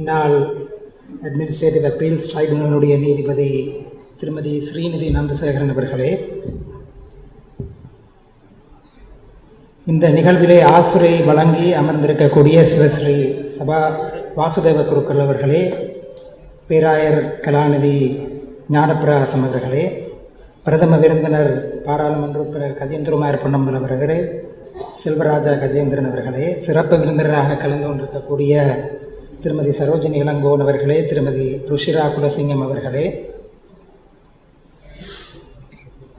முன்னாள் administrative appeals ட்ரைபுனலுடைய நீதிபதி திருமதி ஸ்ரீநிதி நந்தசேகரன் அவர்களே, இந்த நிகழ்விலே ஆசுரை வழங்கி அமர்ந்திருக்கக்கூடிய சிவஸ்ரீ சபா வாசுதேவ குருக்கள் அவர்களே, பேராயர் கலாநிதி ஞானப்பிரகாசம் அவர்களே, பிரதம விருந்தினர் பாராளுமன்ற உறுப்பினர் கஜேந்திரகுமார் பொன்னம்பலம் அவர்களே, செல்வராஜா கஜேந்திரன் அவர்களே, சிறப்பு விருந்தினராக கலந்து கொண்டிருக்கக்கூடிய திருமதி சரோஜினி இளங்கோன் அவர்களே, திருமதி ருஷிரா குலசிங்கம் அவர்களே,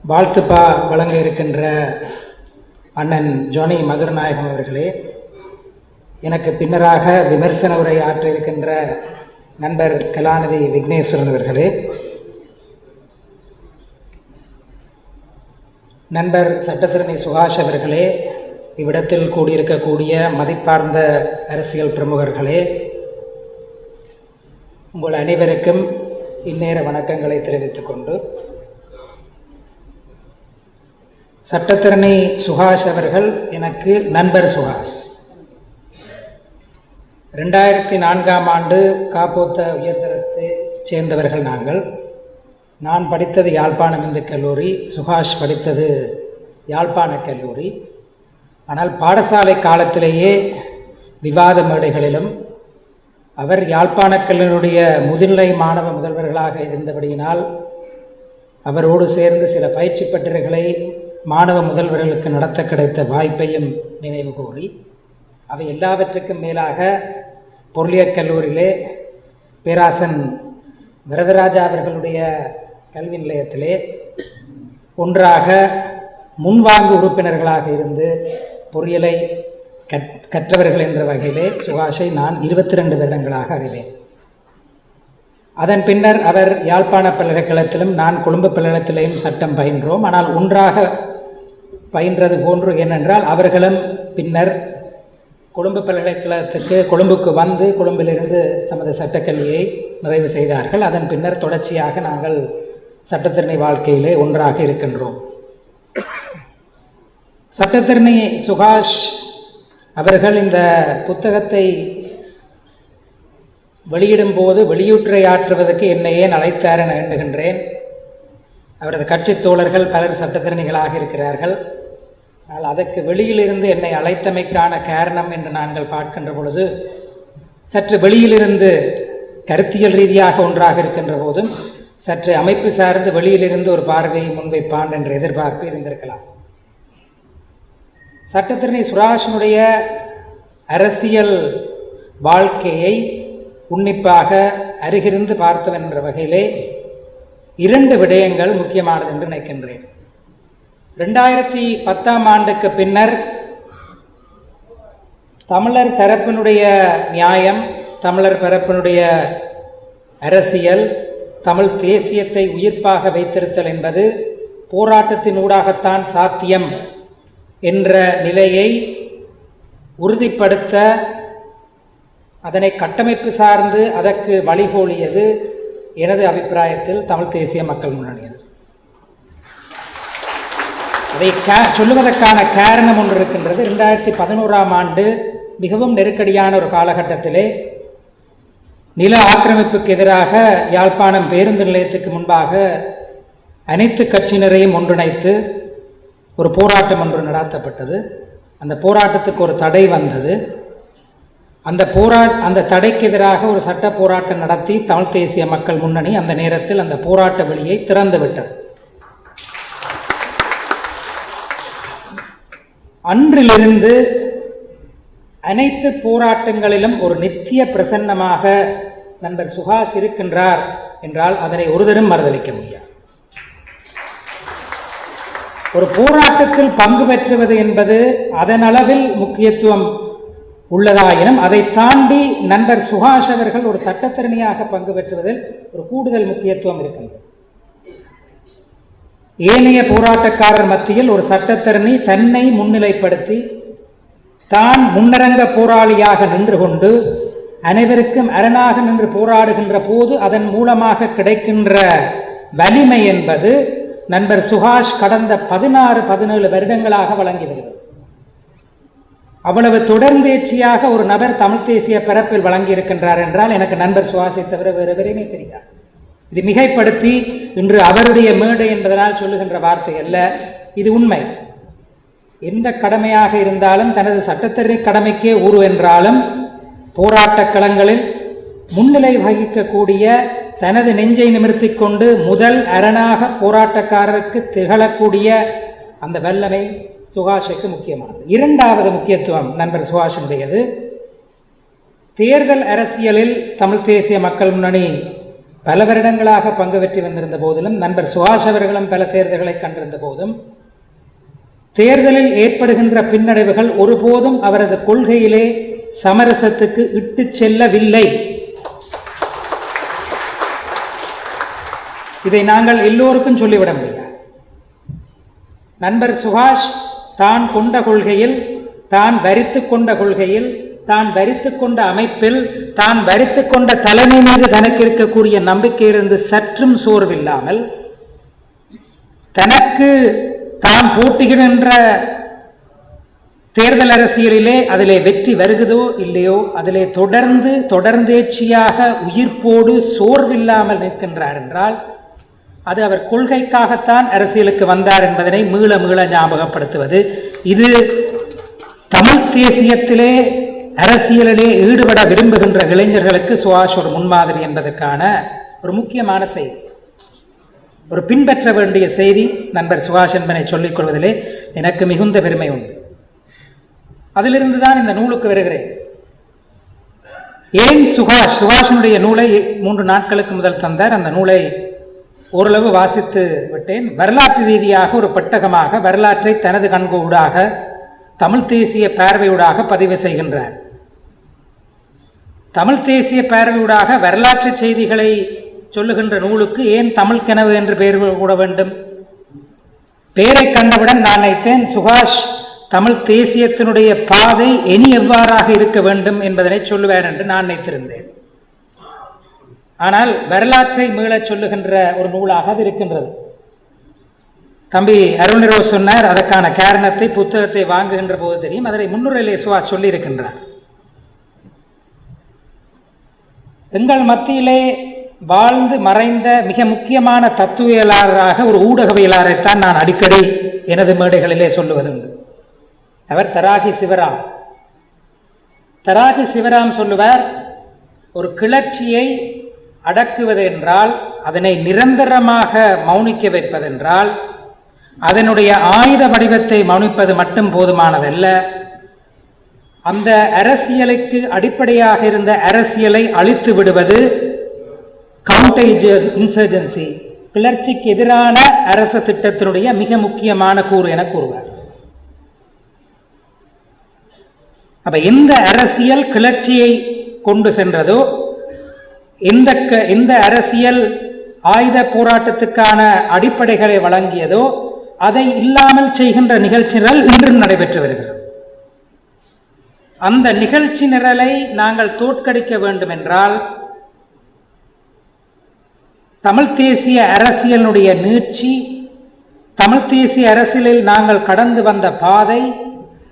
வாழ்த்துப்பா வழங்க இருக்கின்ற அண்ணன் ஜோனி மதுரநாயகம் அவர்களே, எனக்கு பின்னராக விமர்சன உரை ஆற்ற இருக்கின்ற நண்பர் கலாநிதி விக்னேஸ்வரன் அவர்களே, நண்பர் சட்டத்திரணி சுகாஷ் அவர்களே, இவ்விடத்தில் கூடியிருக்கக்கூடிய மதிப்பார்ந்த அரசியல் பிரமுகர்களே, உங்கள் அனைவருக்கும் இந்நேர வணக்கங்களை தெரிவித்துக் கொண்டு, சட்டத்திரணி சுகாஷ் அவர்கள் எனக்கு நண்பர் சுகாஷ். 2004ஆம் ஆண்டு காப்போத்த உயர்தரத்தை சேர்ந்தவர்கள் நாங்கள். நான் படித்தது யாழ்ப்பாணம் இந்து கல்லூரி, சுகாஷ் படித்தது யாழ்ப்பாண கல்லூரி. ஆனால் பாடசாலை காலத்திலேயே விவாத மேடைகளிலும் அவர் யாழ்ப்பாண கல்லூரியுடைய முதுநிலை மாணவ முதல்வர்களாக இருந்தபடியினால் அவரோடு சேர்ந்து சில பயிற்சி பட்டறைகளை மாணவ முதல்வர்களுக்கு நடத்த கிடைத்த வாய்ப்பையும் நினைவு கூறி, அவை எல்லாவற்றுக்கும் மேலாக பொருளியற் கல்லூரியிலே பேராசன் வரதராஜா அவர்களுடைய கல்வி நிலையத்திலே ஒன்றாக முன்வாங்கு உறுப்பினர்களாக இருந்து பொறியியலை கற்றவர்கள் என்ற வகையிலே சுகாஷை நான் 22 வருடங்களாக அறிவேன். அதன் பின்னர் அவர் யாழ்ப்பாண பல்கலைக்கழகத்திலும் நான் கொழும்பு பல்கலைக்கழகத்திலேயும் சட்டம் பயின்றோம். ஆனால் ஒன்றாக பயின்றது போன்று ஏனென்றால் அவர்களும் பின்னர் கொழும்பு பல்கலைக்கழகத்துக்கு கொழும்புக்கு வந்து கொழும்பிலிருந்து தமது சட்டக்கல்வியை நிறைவு செய்தார்கள். அதன் பின்னர் தொடர்ச்சியாக நாங்கள் சட்டத்திரணி வாழ்க்கையிலே ஒன்றாக இருக்கின்றோம். சட்டத்திரணி சுகாஷ் அவர்கள் இந்த புத்தகத்தை வெளியிடும் போது வெளியூற்றையாற்றுவதற்கு என்னை ஏன் அழைத்தார் என எண்ணுகின்றேன். அவரது கட்சி தோழர்கள் பலர் சட்டத்திறனிகளாக இருக்கிறார்கள். ஆனால் அதற்கு வெளியிலிருந்து என்னை அழைத்தமைக்கான காரணம் என்று நாங்கள் பார்க்கின்ற பொழுது, சற்று வெளியிலிருந்து கருத்தியல் ரீதியாக ஒன்றாக இருக்கின்ற போதும் சற்று அமைப்பு சார்ந்து வெளியிலிருந்து ஒரு பார்வையை முன்வைப்பான் என்ற எதிர்பார்ப்பு இருந்திருக்கலாம். சட்டத்திரணி சுகாஷனுடைய அரசியல் வாழ்க்கையை உன்னிப்பாக அருகிருந்து பார்த்தவன் என்ற வகையிலே 2 விடயங்கள் முக்கியமானது என்று நினைக்கின்றேன். 2010ஆம் ஆண்டுக்கு பின்னர் தமிழர் தரப்பினுடைய நியாயம், தமிழர் தரப்பினுடைய அரசியல், தமிழ் தேசியத்தை உயிர்ப்பாக வைத்திருத்தல் என்பது போராட்டத்தின் ஊடாகத்தான் சாத்தியம் என்ற நிலையை உறுதிப்படுத்த, அதனை கட்டமைப்பு சார்ந்து அதற்கு வழிகோலியது எனது அபிப்பிராயத்தில் தமிழ் தேசிய மக்கள் முன்னணியது. அதை சொல்லுவதற்கான காரணம் ஒன்று இருக்கின்றது. 2011ஆம் ஆண்டு மிகவும் நெருக்கடியான ஒரு காலகட்டத்திலே நில ஆக்கிரமிப்புக்கு எதிராக யாழ்ப்பாணம் பேருந்து நிலையத்துக்கு முன்பாக அனைத்து கட்சியினரையும் ஒன்றிணைத்து ஒரு போராட்டம் ஒன்று நடத்தப்பட்டது. அந்த போராட்டத்துக்கு ஒரு தடை வந்தது. அந்த தடைக்கு எதிராக ஒரு சட்ட போராட்டம் நடத்தி தமிழ் தேசிய மக்கள் முன்னணி அந்த நேரத்தில் அந்த போராட்ட வழியை திறந்து விட்டது. அன்றிலிருந்து அனைத்து போராட்டங்களிலும் ஒரு நித்திய பிரசன்னமாக நண்பர் சுகாஷ் இருக்கின்றார் என்றால் அதனை ஒருதரும் மறுதளிக்க முடியாது. ஒரு போராட்டத்தில் பங்கு பெற்றுவது என்பது அதனளவில் முக்கியத்துவம் உள்ளதாயினும் அதை தாண்டி நண்பர் சுகாஷ் அவர்கள் ஒரு சட்டத்திறனியாக பங்கு பெற்றுவதில் ஒரு கூடுதல் முக்கியத்துவம் இருக்கின்றது. ஏனைய போராட்டக்காரர் மத்தியில் ஒரு சட்டத்திறனி தன்னை முன்னிலைப்படுத்தி தான் முன்னரங்க போராளியாக நின்று கொண்டு அனைவருக்கும் அரணாக நின்று போராடுகின்ற போது அதன் மூலமாக கிடைக்கின்ற வலிமை என்பது நண்பர் சுகாஷ் கடந்த 16-17 வருடங்களாக வழங்கி வருகிறது. அவ்வளவு தொடர்ந்தேர்ச்சியாக ஒரு நபர் தமிழ் தேசிய பரப்பில் வழங்கி இருக்கின்றார் என்றால் எனக்கு நண்பர் சுஹாஷை தவிர வேறு எவரையுமே தெரியாது. இது மிகைப்படுத்தி இன்று அவருடைய மேடை என்பதனால் சொல்லுகின்ற வார்த்தை அல்ல, இது உண்மை. எந்த கடமையாக இருந்தாலும் தனது சட்டத்தரணி கடமைக்கே ஊறு என்றாலும் போராட்ட களங்களில் முன்னிலை வகிக்கக்கூடிய, தனது நெஞ்சை நிமிர்த்தி கொண்டு முதல் அரணாக போராட்டக்காரருக்கு திகழக்கூடிய அந்த வல்லமை சுஹாஷுக்கு முக்கியமானது. இரண்டாவது முக்கியத்துவம் நண்பர் சுஹாஷினுடையது. தேர்தல் அரசியலில் தமிழ் தேசிய மக்கள் முன்னணி பல வருடங்களாக பங்கு பெற்றி வந்திருந்த போதிலும், நண்பர் சுஹாஷ் அவர்களும் பல தேர்தல்களை கண்டிருந்த போதும், தேர்தலில் ஏற்படுகின்ற பின்னடைவுகள் ஒருபோதும் அவரது கொள்கையிலே சமரசத்துக்கு இட்டு செல்லவில்லை. இதை நாங்கள் எல்லோருக்கும் சொல்லிவிட முடியாது. நண்பர் சுஹாஷ் தான் கொண்ட கொள்கையில், தான் வரித்து கொண்ட கொள்கையில், தான் வரித்து கொண்ட அமைப்பில், தான் வரித்து கொண்ட தலைமை மீது தனக்கு இருக்கக்கூடிய நம்பிக்கையிலிருந்து சற்றும் சோர்வில்லாமல், தனக்கு தான் போட்டியிடுகின்ற தேர்தல் அரசியலிலே அதிலே வெற்றி வருகிறதோ இல்லையோ அதிலே தொடர்ந்தேர்ச்சியாக உயிர்ப்போடு சோர்வில்லாமல் நிற்கின்றார் என்றால் அது அவர் கொள்கைக்காகத்தான் அரசியலுக்கு வந்தார் என்பதனை மீள மீள ஞாபகப்படுத்துவது. இது தமிழ் தேசியத்திலே அரசியலிலே ஈடுபட விரும்புகின்ற இளைஞர்களுக்கு சுஹாஷ் ஒரு முன்மாதிரி என்பதற்கான ஒரு முக்கியமான செய்தி, ஒரு பின்பற்ற வேண்டிய செய்தி நண்பர் சுஹாஷ் என்பதை சொல்லிக் கொள்வதிலே எனக்கு மிகுந்த பெருமை உண்டு. அதிலிருந்து தான் இந்த நூலுக்கு வருகிறேன். ஏன் சுஹாஷனுடைய நூலை 3 நாட்களுக்கு முதல் தந்தார். அந்த நூலை ஓரளவு வாசித்து விட்டேன். வரலாற்று ரீதியாக ஒரு பெட்டகமாக வரலாற்றை தனது கண்கூடாக தமிழ் தேசிய பார்வையூடாக பதிவு செய்கின்றார். தமிழ் தேசிய பார்வையூடாக வரலாற்று செய்திகளை சொல்லுகின்ற நூலுக்கு ஏன் தமிழ் கனவு என்று பெயர் கூட வேண்டும்? பெயரை கண்டவுடன் நான் நினைத்தேன், சுஹாஷ் தமிழ் தேசியத்தினுடைய பாதை இனி எவ்வாறாக இருக்க வேண்டும் என்பதனை சொல்லுவார் என்று நான் நினைத்திருந்தேன். ஆனால் வரலாற்றை மீளச் சொல்லுகின்ற ஒரு நூலாக அது இருக்கின்றது. தம்பி அருள்நிரோ சொன்னார், அதற்கான காரணத்தை புத்தகத்தை வாங்குகின்ற போது தெரியும். அதனை முன்னுரையிலே சுஹாஷ் சொல்லி இருக்கின்றார். எங்கள் மத்தியிலே வாழ்ந்து மறைந்த மிக முக்கியமான தத்துவியலாளராக ஒரு ஊடகவியலாளரைத்தான் நான் அடிக்கடி எனது மேடைகளிலே சொல்லுவதுண்டு. அவர் தராகி சிவராம். தராகி சிவராம் சொல்லுவார், ஒரு கிளர்ச்சியை அடக்குவது என்றால், அதனை நிரந்தரமாக மௌனிக்க வைப்பதென்றால், அதனுடைய ஆயுத வடிவத்தை மௌனிப்பது மட்டும் போதுமானதல்ல, அந்த அரசியலுக்கு அடிப்படையாக இருந்த அரசியலை அழித்து விடுவது கவுண்டர் இன்சர்ஜென்சி, கிளர்ச்சிக்கு எதிரான அரச திட்டத்தினுடைய மிக முக்கியமான கூறு என கூறுவார். அப்ப எந்த அரசியல் கிளர்ச்சியை கொண்டு சென்றதோ, எந்த அரசியல் ஆயுத போராட்டத்துக்கான அடிப்படைகளை வழங்கியதோ அதை இல்லாமல் செய்கின்ற நிகழ்ச்சிகள் இன்றும் நடைபெற்று வருகிறது. அந்த நிகழ்ச்சி நிரலை நாங்கள் தோற்கடிக்க வேண்டும் என்றால், தமிழ் தேசிய அரசியலுடைய நீட்சி, தமிழ் தேசிய அரசியலில் நாங்கள் கடந்து வந்த பாதை,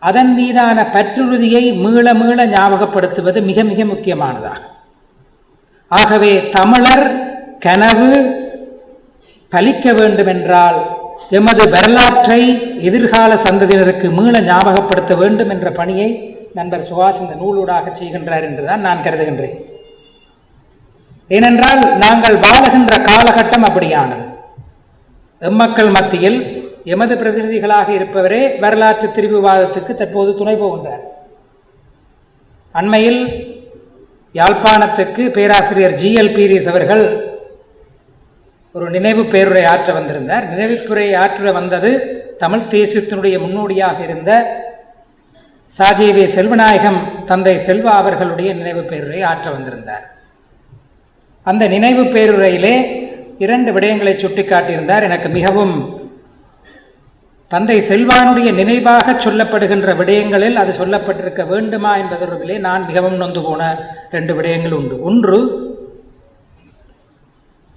அதன் மீதான பற்றுறுதியை மீள மீள ஞாபகப்படுத்துவது மிக மிக முக்கியமானதாகும். ஆகவே தமிழர் கனவு பலிக்க வேண்டும் என்றால் எமது வரலாற்றை எதிர்கால சந்ததியினருக்கு மீள ஞாபகப்படுத்த வேண்டும் என்ற பணியை நண்பர் சுஹாஷ் இந்த நூலூடாக செய்கின்றார் என்றுதான் நான் கருதுகின்றேன். ஏனென்றால் நாங்கள் வாழுகின்ற காலகட்டம் அப்படியானது. எம்மக்கள் மத்தியில் எமது பிரதிநிதிகளாக இருப்பவரே வரலாற்று திரிவுவாதத்துக்கு தற்போது துணை போகின்றார். அண்மையில் யாழ்ப்பாணத்துக்கு பேராசிரியர் GL பீரிஸ் அவர்கள் ஒரு நினைவு பேருரை ஆற்ற வந்திருந்தார். நினைவுப்புரை ஆற்ற வந்தது தமிழ் தேசியத்தினுடைய முன்னோடியாக இருந்த சாஜேவே செல்வநாயகம் தந்தை செல்வா அவர்களுடைய நினைவு பேருரை ஆற்ற வந்திருந்தார். அந்த நினைவு பேருரையிலே 2 விடயங்களை சுட்டிக்காட்டியிருந்தார். எனக்கு மிகவும் தந்தை செல்வானுடைய நினைவாக சொல்லப்படுகின்ற விடயங்களில் அது சொல்லப்பட்டிருக்க வேண்டுமா என்பதற்கிலே நான் மிகவும் நொந்து போன 2 விடயங்கள் உண்டு. ஒன்று,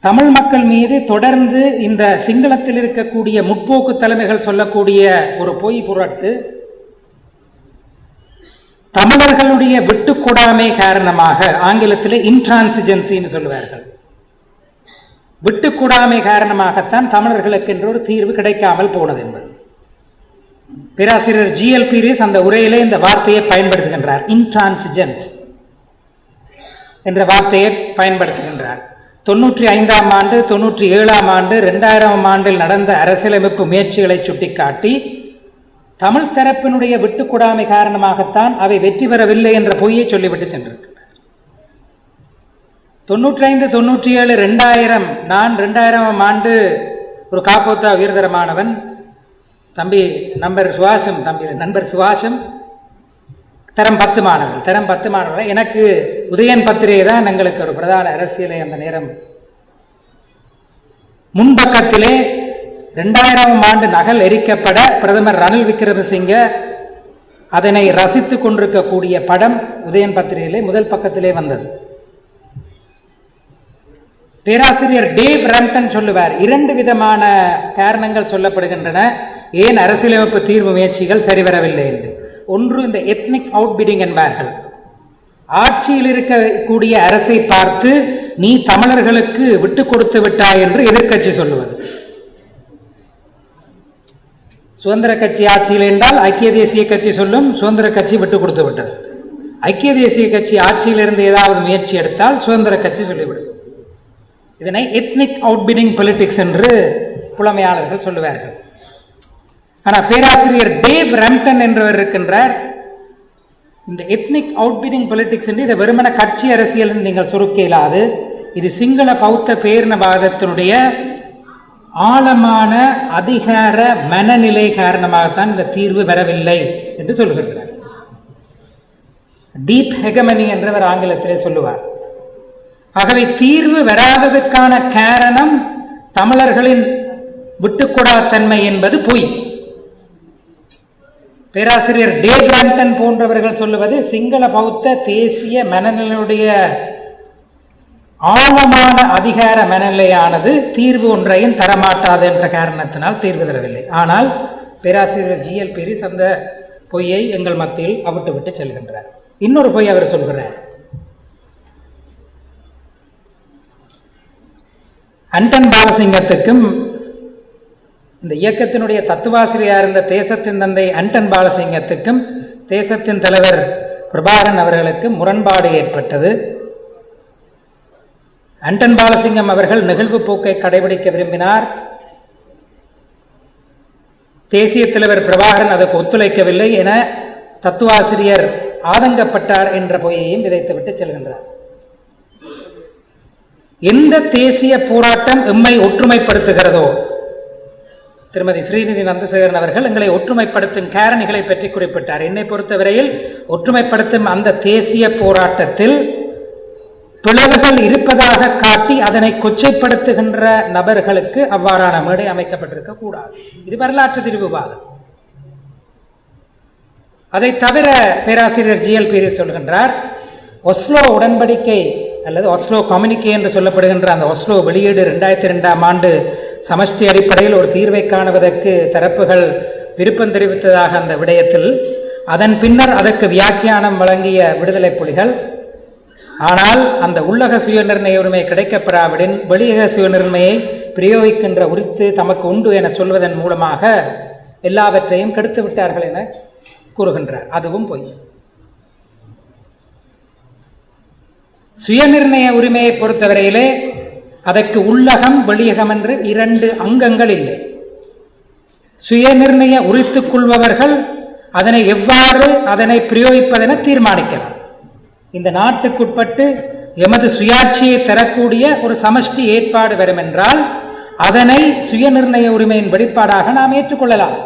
தமிழ் மக்கள் மீது தொடர்ந்து இந்த சிங்களத்தில் இருக்கக்கூடிய முற்போக்கு தலைமைகள் சொல்லக்கூடிய ஒரு பொய் புரட்டு, தமிழர்களுடைய விட்டுக்கூடாமை காரணமாக, ஆங்கிலத்தில் இன்ட்ரான்சிஜென்சின்னு சொல்லுவார்கள், விட்டுக்கூடாமை காரணமாகத்தான் தமிழர்களுக்கு என்று ஒரு தீர்வு கிடைக்காமல் போனது என்பது. பேராசிரியர் ஜிஎல் பீரிஸ் அந்த உரையிலே இந்த வார்த்தையை பயன்படுத்துகின்றார். இன்ட்ரான்சிஜென்ட் என்ற வார்த்தையை பயன்படுத்துகின்றார். 95ஆம் ஆண்டு, 97ஆம் ஆண்டு, 2000ஆம் ஆண்டில் நடந்த அரசியலமைப்பு முயற்சிகளை சுட்டிக்காட்டி தமிழ் தரப்பினுடைய விட்டுக்கூடாமை காரணமாகத்தான் அவை வெற்றி பெறவில்லை என்ற பொய்யை சொல்லிவிட்டு சென்றிருக்கிறார். 95, 97, 2000, நான் 2000ஆம் ஆண்டு ஒரு காப்போத்தா உயர்தரமானவன், நண்பர் சுவாசம் தரம் 10 மாணவர்கள். எனக்கு உதயன் பத்திரிகை தான் எங்களுக்கு ஒரு பிரதான அரசியலை அந்த நேரம். முன்பக்கத்திலே 2000ஆம் ஆண்டு நகல் எரிக்கப்பட பிரதமர் ரணில் விக்ரமசிங்க அதனை ரசித்துக் கொண்டிருக்கக்கூடிய படம் உதயன் பத்திரிகையிலே முதல் பக்கத்திலே வந்தது. பேராசிரியர் டேவ் ரம்டன் சொல்லுவார், 2 விதமான காரணங்கள் சொல்லப்படுகின்றன ஏன் அரசியலமைப்பு தீர்வு முயற்சிகள் சரிவரவில்லை என்று. ஒன்று, இந்த எத்னிக் அவுட்பிடிங் என்பார்கள். ஆட்சியில் இருக்கக்கூடிய அரசை பார்த்து நீ தமிழர்களுக்கு விட்டு கொடுத்து விட்டாய் என்று எதிர்க்கட்சி சொல்லுவது. சுதந்திர கட்சி ஆட்சியில் என்றால் ஐக்கிய தேசிய கட்சி சொல்லும் சுதந்திர கட்சி விட்டு கொடுத்து விட்டது. ஐக்கிய தேசிய கட்சி ஆட்சியிலிருந்து ஏதாவது முயற்சி எடுத்தால் சுதந்திர கட்சி சொல்லிவிடும். இதனை எத்னிக் அவுட்பிடிங் பொலிட்டிக்ஸ் என்று புலமையாளர்கள் சொல்லுவார்கள். ஆனால் பேராசிரியர் டேவ் ரம்டன் என்றவர் இருக்கின்றார், இந்த எத்னிக் அவுட்பிடிங் பொலிட்டிக்ஸ் என்று இதை வெறுமன கட்சி அரசியல் நீங்கள் சுருக்க இயலாது. இது சிங்கள பௌத்த பேரினவாதத்தினுடைய ஆழமான அதிகார மனநிலை காரணமாகத்தான் இந்த தீர்வு வரவில்லை என்று சொல்லுகின்றார். டீப் ஹெகமனி என்றவர் ஆங்கிலத்திலே சொல்லுவார். ஆகவே தீர்வு வராததுக்கான காரணம் தமிழர்களின் விட்டுக்கூடாத்தன்மை என்பது பொய். பேராசிரியர் டேவ் ரம்டன் போன்றவர்கள் சொல்லுவது சிங்கள பௌத்த தேசிய மனநிலையுடைய ஆழமான அதிகார மனநிலையானது தீர்வு ஒன்றையும் தரமாட்டாது என்ற காரணத்தினால் தீர்வு தரவில்லை. ஆனால் பேராசிரியர் ஜிஎல் பீரிஸ் அந்த பொய்யை எங்கள் மத்தியில் அவிட்டுவிட்டு செல்கின்றார். இன்னொரு பொய் அவர் சொல்கிறார். அண்டன் பாலசிங்கத்துக்கும் இந்த இயக்கத்தினுடைய தத்துவாசிரியார் இருந்த தேசத்தின் தந்தை அண்டன் பாலசிங்கத்துக்கும் தேசத்தின் தலைவர் பிரபாகரன் அவர்களுக்கு முரண்பாடு ஏற்பட்டது. அண்டன் பாலசிங்கம் அவர்கள் நிகழ்வு போக்கை கடைபிடிக்க விரும்பினார். தேசிய தலைவர் பிரபாகரன் அதற்கு ஒத்துழைக்கவில்லை என தத்துவாசிரியர் ஆதங்கப்பட்டார் என்ற பொய்யையும் விதைத்துவிட்டு செல்கின்றார். எந்த தேசிய போராட்டம் எம்மை ஒற்றுமைப்படுத்துகிறதோ, திருமதி ஸ்ரீநிதி நந்தசேகரன் அவர்கள் எங்களை ஒற்றுமைப்படுத்தும் காரணிகளை பற்றி குறிப்பிட்டார். என்னை பொறுத்தவரையில் ஒற்றுமைப்படுத்தும் அந்த தேசிய போராட்டத்தில் பிளவுகள் இருப்பதாக காட்டி அதனை கொச்சைப்படுத்துகின்ற நபர்களுக்கு அவ்வாறான மேடை அமைக்கப்பட்டிருக்க கூடாது. இது வரலாற்று திரிவுவாதம். அதை தவிர பேராசிரியர் ஜிஎல் பீரிஸ் சொல்கின்றார், ஒஸ்லோ உடன்படிக்கை அல்லது ஒஸ்லோ கம்யூனிகே என்று சொல்லப்படுகின்ற அந்த ஒஸ்லோ வெளியீடு 2002ஆம் ஆண்டு சமஷ்டி அடிப்படையில் ஒரு தீர்வை காணுவதற்கு தரப்புகள் விருப்பம் தெரிவித்ததாக அந்த விடயத்தில் அதன் பின்னர் அதற்கு வியாக்கியானம் வழங்கிய விடுதலை புலிகள், ஆனால் அந்த உள்ளக சுயநிர்ணய உரிமை கிடைக்கப்பெறாவிடின் வெளியக சுயநிர்ணயை பிரயோகிக்கின்ற உரித்து தமக்கு உண்டு என சொல்வதன் மூலமாக எல்லாவற்றையும் கெடுத்து விட்டார்கள் என கூறுகின்றார். அதுவும் பொய். சுயநிர்ணய உரிமையை பொறுத்தவரையிலே அதற்கு உள்ளகம் வெளியகம் என்று 2 அங்கங்கள் இல்லை. சுயநிர்ணய உரித்துக் கொள்பவர்கள் அதனை எவ்வாறு அதனை பிரயோகிப்பதென தீர்மானிக்கலாம். இந்த நாட்டுக்குட்பட்டு எமது சுயாட்சியை தரக்கூடிய ஒரு சமஷ்டி ஏற்பாடு வரும் என்றால் அதனை சுயநிர்ணய உரிமையின் வெளிப்பாடாக நாம் ஏற்றுக்கொள்ளலாம்.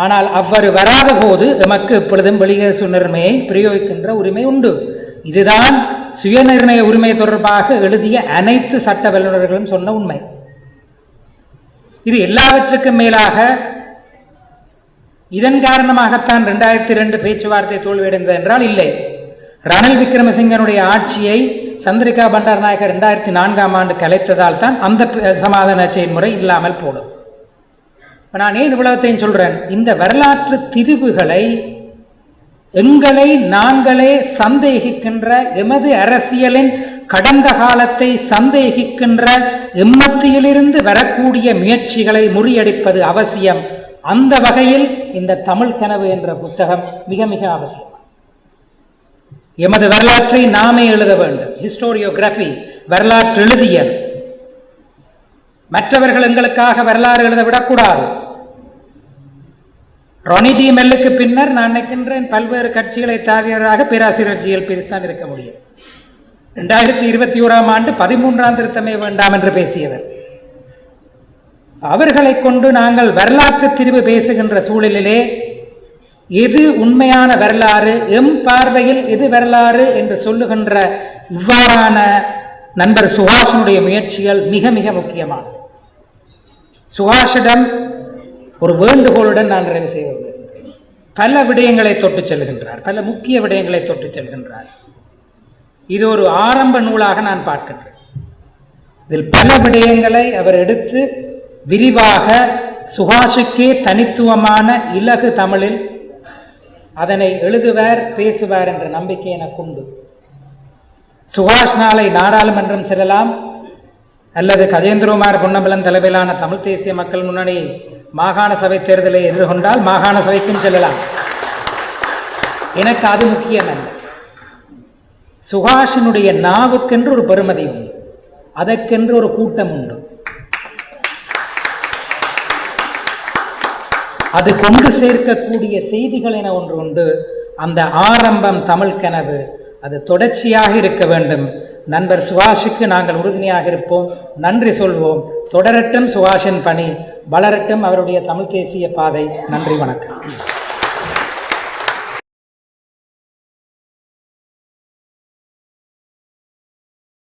ஆனால் அவ்வாறு வராத போது எமக்கு எப்பொழுதும் வெளியக சுயநிர்ணயை பிரயோகிக்கின்ற உரிமை உண்டு. இதுதான் சுயநிர்ணய உரிமை தொடர்பாக எழுதிய அனைத்து சட்ட வல்லுநர்களும் சொன்ன உண்மை. இது எல்லாவற்றுக்கும் மேலாக இதன் காரணமாகத்தான் 2002 பேச்சுவார்த்தை தோல்வியடைந்தது என்றால் இல்லை. ரணில் விக்ரமசிங்கனுடைய ஆட்சியை சந்திரிகா பண்டாரநாயக்க 2004ஆம் ஆண்டு கலைத்ததால் தான் அந்த சமாதான செயல்முறை இல்லாமல் போனது. நான் ஏன் இவ்வளவத்தையும் சொல்றேன், இந்த வரலாற்று திரிவுகளை எங்களை நாங்களே சந்தேகிக்கின்ற, எமது அரசியலின் கடந்த காலத்தை சந்தேகிக்கின்ற எம்மத்தியிலிருந்து வரக்கூடிய முயற்சிகளை முறியடிப்பது அவசியம். அந்த வகையில் இந்த தமிழ் கனவு என்ற புத்தகம் மிக மிக அவசியம். எமது வரலாற்றை நாமே எழுத வேண்டும். ஹிஸ்டோரியோகிராஃபி, வரலாற்று எழுதியல். மற்றவர்கள் எங்களுக்காக வரலாறு எழுத விடக்கூடாது. ரொனி டி மெல்லுக்கு பின்னர் நான் நினைக்கின்றேன் பல்வேறு கட்சிகளை தாவியவராக பேராசிரியர் ஜி.எல். பீரிஸ் தான் இருக்க முடியும். 2021ஆம் ஆண்டு 13ஆம் திருத்தமே வேண்டாம் என்று பேசியவர். அவர்களை கொண்டு நாங்கள் வரலாற்று திரிவு பேசுகின்ற சூழலிலே எது உண்மையான வரலாறு, எம் பார்வையில் எது வரலாறு என்று சொல்லுகின்ற இவ்வாறான நண்பர் சுஹாஷனுடைய முயற்சிகள் மிக மிக முக்கியமானது. சுஹாஷிடம் ஒரு வேண்டுகோளுடன் நான் நிறைவு செய்ய விரும்புகிறேன். பல விடயங்களை தொட்டு செல்கின்றார், பல முக்கிய விடயங்களை தொட்டு செல்கின்றார். இது ஒரு ஆரம்ப நூலாக நான் பார்க்கின்றேன். இதில் பல விடயங்களை அவர் எடுத்து விரிவாக சுஹாஷுக்கே தனித்துவமான இலகு தமிழில் அதனை எழுதுவார், பேசுவார் என்ற நம்பிக்கை எனக்கு உண்டு. சுஹாஷ் நாளை நாடாளுமன்றம் செல்லலாம், அல்லது கஜேந்திரகுமார் பொன்னம்பலம் தலைமையிலான தமிழ் தேசிய மக்கள் முன்னணி மாகாண சபை தேர்தலை எதிர்கொண்டால் மாகாண சபைக்கும் செல்லலாம். எனக்கு அது முக்கியமல்ல. சுஹாஷினுடைய நாவுக்கென்று ஒரு பெருமதி உண்டு, அதற்கென்று ஒரு கூட்டம் உண்டு. அது கொண்டு சேர்க்கக்கூடிய செய்திகள் என ஒன்று உண்டு. அந்த ஆரம்பம் தமிழ் கனவு, அது தொடர்ச்சியாக இருக்க வேண்டும். நண்பர் சுஹாஷுக்கு நாங்கள் உறுதுணையாக இருப்போம், நன்றி சொல்வோம். தொடரட்டும் சுஹாஷின் பணி, வளரட்டும் அவருடைய தமிழ் தேசிய பாதை. நன்றி, வணக்கம்.